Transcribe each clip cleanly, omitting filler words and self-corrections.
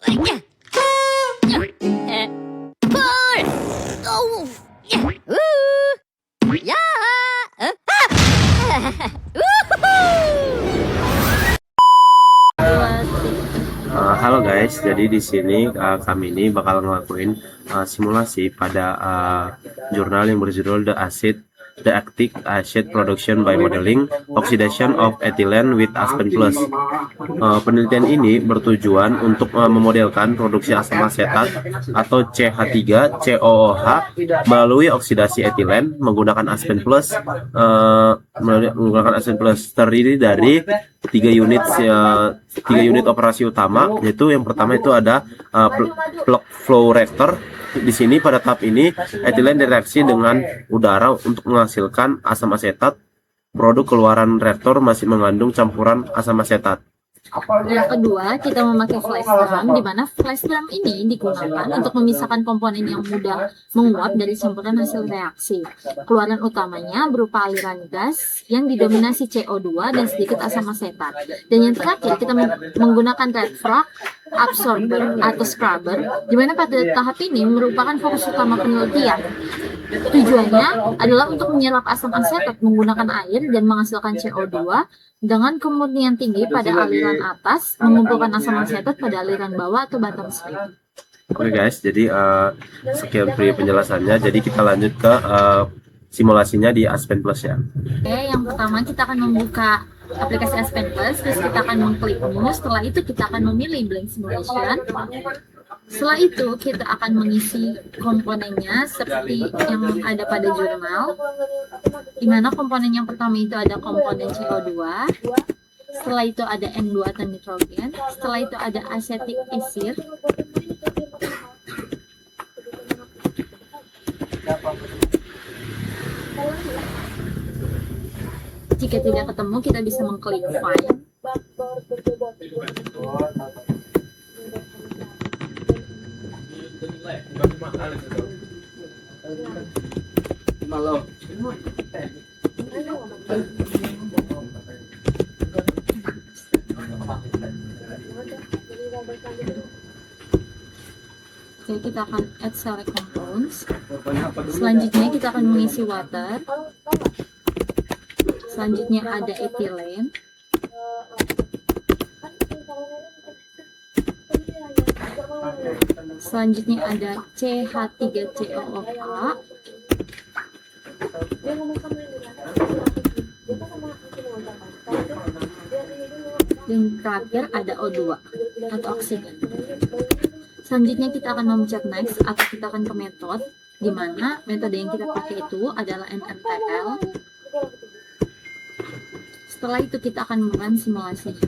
Halo guys, jadi di sini kami ini bakal ngelakuin simulasi pada jurnal yang berjudul The Actic Acid Production by Modeling Oxidation of Ethylene with Aspen Plus. Penelitian ini bertujuan untuk memodelkan produksi asam asetat atau CH3COOH melalui oksidasi etilen menggunakan Aspen Plus, terdiri dari tiga unit operasi utama, yaitu yang pertama itu ada plug flow reactor. Di sini pada tahap ini etilen direaksi dengan udara untuk menghasilkan asam asetat. Produk keluaran reaktor masih mengandung campuran asam asetat. Yang kedua, kita memakai flash drum, di mana flash drum ini digunakan untuk memisahkan komponen yang mudah menguap dari campuran hasil reaksi. Keluaran utamanya berupa aliran gas yang didominasi CO2 dan sedikit asam asetat. Dan yang terakhir, kita menggunakan red frog absorber atau scrubber, di mana pada tahap ini merupakan fokus utama penelitian. Tujuannya adalah untuk menyerap asam asetat menggunakan air dan menghasilkan CO2 dengan kemurnian tinggi pada aliran atas, mengumpulkan asam asetat pada aliran bawah atau bottom stream. Oke guys, jadi sekian penjelasannya. Jadi kita lanjut ke simulasinya di Aspen Plus ya. Oke, yang pertama kita akan membuka aplikasi Aspen Plus, terus kita akan mengklik new. Setelah itu kita akan memilih blank simulation. Setelah itu kita akan mengisi komponennya seperti yang ada pada jurnal, di mana komponen yang pertama itu ada komponen CO2, setelah itu ada N2 atau nitrogen, setelah itu ada acetic acid, jika tidak ketemu kita bisa mengklik find. Oke, kita akan add select compounds. Selanjutnya kita akan mengisi water. Selanjutnya ada ethylene. Selanjutnya ada CH3COOH. Dan terakhir ada O2 atau oksigen. Selanjutnya kita akan memencet next atau kita akan ke metode, di mana metode yang kita pakai itu adalah NNTL. Setelah itu kita akan melakukan simulasinya.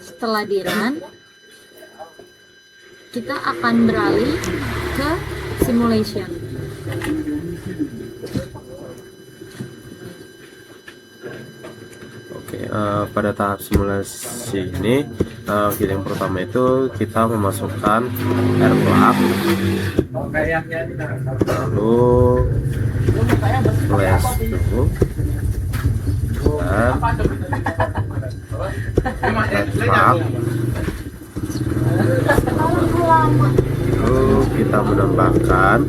Setelah di run, kita akan beralih ke simulation. Oke, pada tahap simulasi ini yang pertama itu kita memasukkan air plug, lalu flash dulu, dan red plug. Lalu kita menambahkan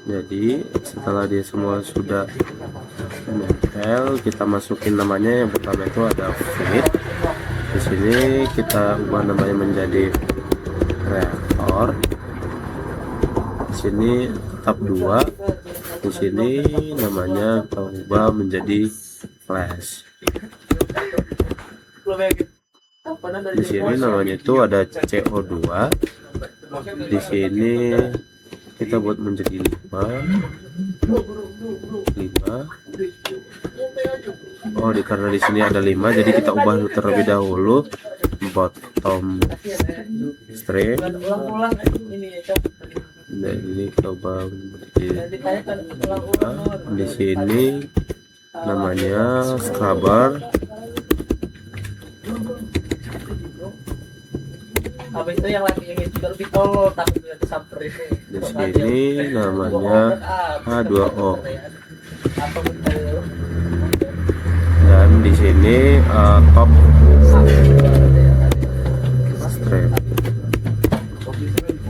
jadi setelah dia semua sudah menempel, kita masukin namanya. Yang pertama itu ada fluid. Di sini kita ubah namanya menjadi reaktor. Di sini tetap 2. Di sini namanya kita ubah menjadi flash. Di sini namanya itu ada CO2. Di sini kita buat menjadi 5. Oh, karena di sini ada 5, jadi kita ubah terlebih dahulu bottom stream. Nah, ini coba di sini namanya scrubber. Habis itu yang lagi ingin juga lebih tolol tapi udah disamperin. Di sini namanya H2O. Dan di sini top strap.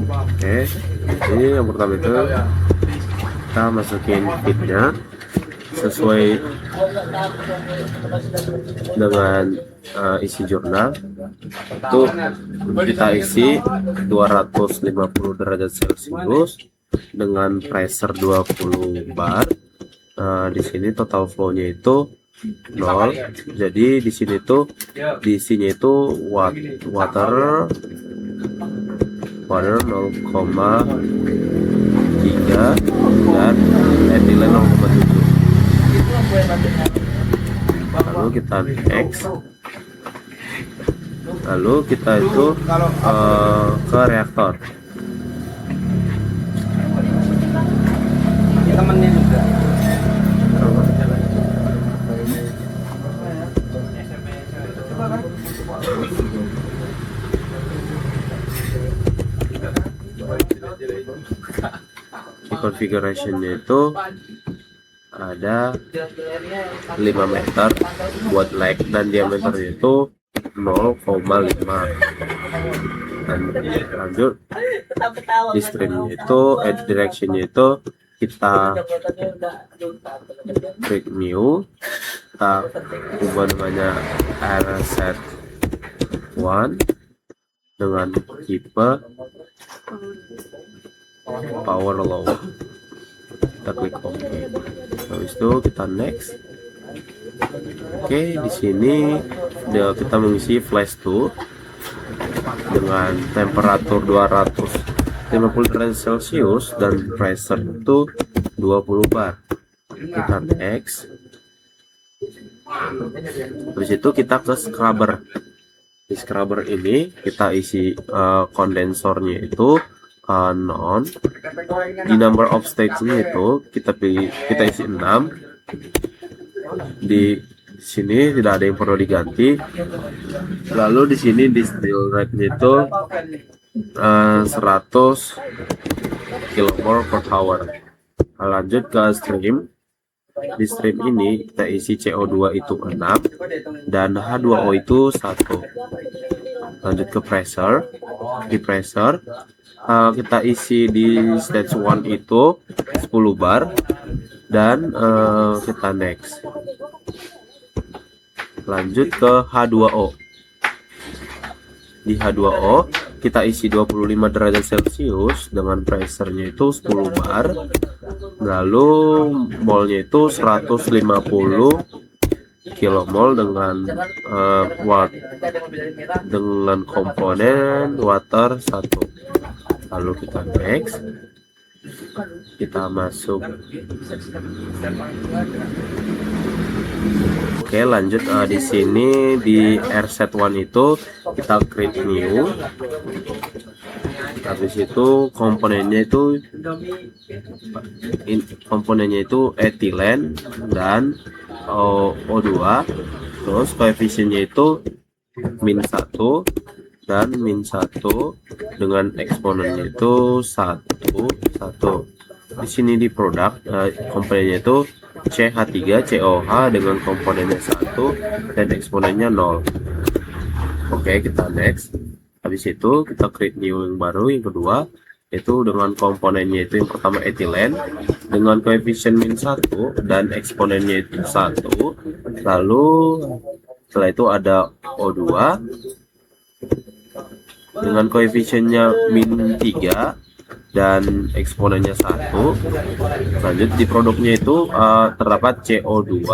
Oke, jadi yang pertama itu kita masukin kitnya sesuai dengan isi jurnal. Itu kita isi 250 derajat Celcius dengan pressure 20 bar. Di sini total flow-nya itu 0. Jadi di sini tuh diisinya itu water 0,3 dan ethylene 0,7. Lalu kita next. Lalu kita itu ke reaktor. Temennya juga. Di configuration-nya itu ada 5 meter buat leg dan diameternya itu 0,5. Dan lanjut di streamnya itu directionnya itu kita klik new, kita ubah namanya RZ1 dengan tipe power low. Kita klik OK. Habis itu kita next. Oke, di sini kita mengisi flash 2 dengan temperatur 250 derajat Celcius dan pressure itu 20 bar. Kita next. Habis itu kita ke scrubber. Di scrubber ini kita isi kondensornya itu non. Di number of stage-nya itu kita isi 6. Di sini tidak ada yang perlu diganti. Lalu di sini di still rate-nya itu 100 kmol per hour. Lanjut ke stream. Di stream ini kita isi CO2 itu 6 dan H2O itu 1. Lanjut ke pressure. Di pressure kita isi di stage 1 itu 10 bar dan kita next. Lanjut ke H2O. Di H2O kita isi 25 derajat Celcius dengan pressure-nya itu 10 bar. Lalu molnya itu 150 kilomol dengan dengan komponen water 1. Lalu kita next. Kita masuk. Oke, lanjut di sini di RZ1 itu kita create new. Habis itu komponennya itu ethylene dan O2. Terus koefisiennya itu -1 dan -1 dengan eksponennya itu 1. Di sini di produk komponennya itu CH3COH dengan komponennya 1 dan eksponennya 0. Oke, kita next. Habis itu kita create new yang baru, yang kedua, itu dengan komponennya itu yang pertama ethylene dengan koefisien -1 dan eksponennya itu 1. Lalu setelah itu ada O2 dengan koefisiennya -3 dan eksponennya 1. Lanjut di produknya itu terdapat CO2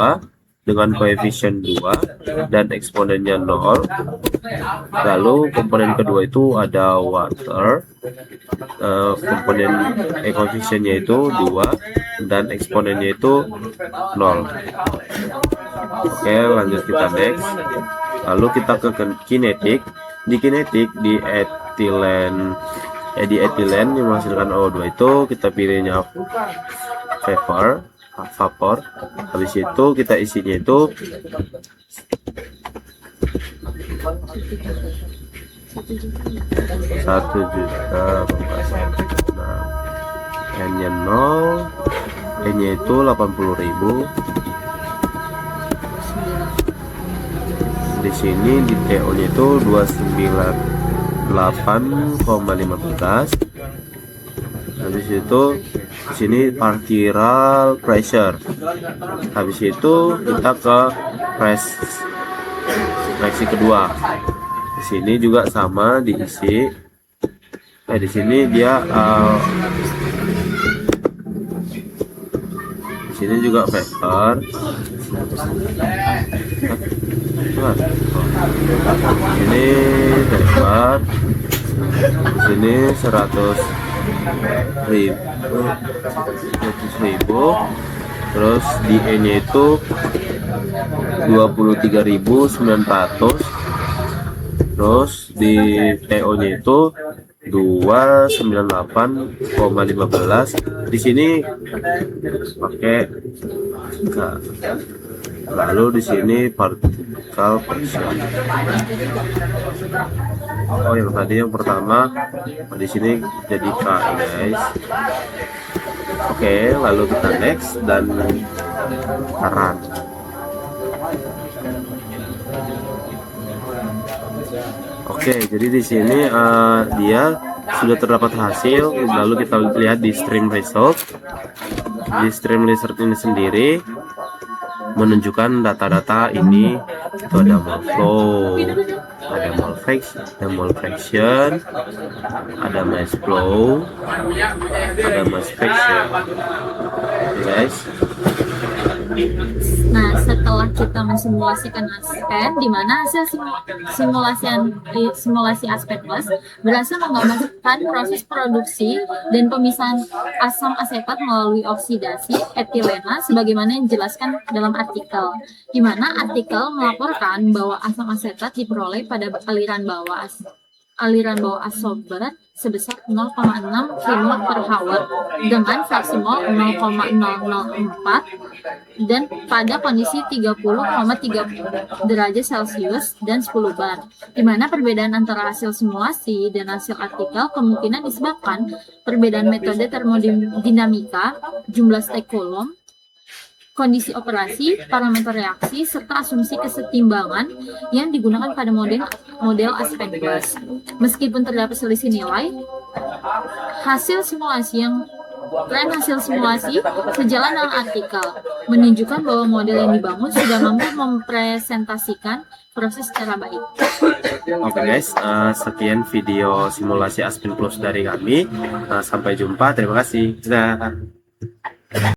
dengan koefisien 2 dan eksponennya 0. Lalu komponen kedua itu ada water, komponen koefisiennya itu 2 dan eksponennya itu 0. Oke, lanjut kita next. Lalu kita ke kinetik. Di kinetik di etilen yang menghasilkan O2 itu kita pilihnya vapor. Habis itu kita isinya itu 1.000.000. Nah, N-nya 0, N-nya itu 80.000. Di sini di TO-nya itu 298,15. Habis itu di sini partial pressure. Habis itu kita ke reaksi kedua. Di sini juga sama diisi. Di sini dia di sini juga vapor. Ini vapor. Di sini 100.000. Terus di E nya itu 23.900. Terus di TO nya itu 298,15. Di sini pakai K. Lalu di sini partial pressure. Oh, yang tadi yang pertama di sini jadi K, guys. Oke, lalu kita next dan current. Oke, jadi di sini dia sudah terdapat hasil. Lalu kita lihat di stream result. Di stream result ini sendiri menunjukkan data-data ini. Itu ada mole flow, ada mole fraction, ada mass flow, ada mass fraction. Guys. Nah, setelah kita mensimulasikan aspen, di mana hasil simulasi aspen plus berhasil menggambarkan proses produksi dan pemisahan asam asetat melalui oksidasi etilena sebagaimana yang dijelaskan dalam artikel, di mana artikel melaporkan bahwa asam asetat diperoleh pada aliran bawah absorber sebesar 0,6 km/h dengan fraksi mol 0,004 dan pada kondisi 30,3 derajat Celcius dan 10 bar, di mana perbedaan antara hasil simulasi dan hasil artikel kemungkinan disebabkan perbedaan metode termodinamika, jumlah stek Coulomb, kondisi operasi, parameter reaksi, serta asumsi kesetimbangan yang digunakan pada model Aspen Plus. Meskipun terdapat selisih nilai, hasil simulasi sejalan dengan artikel menunjukkan bahwa model yang dibangun sudah mampu mempresentasikan proses secara baik. Oke guys, sekian video simulasi Aspen Plus dari kami. Sampai jumpa, terima kasih. Dadah.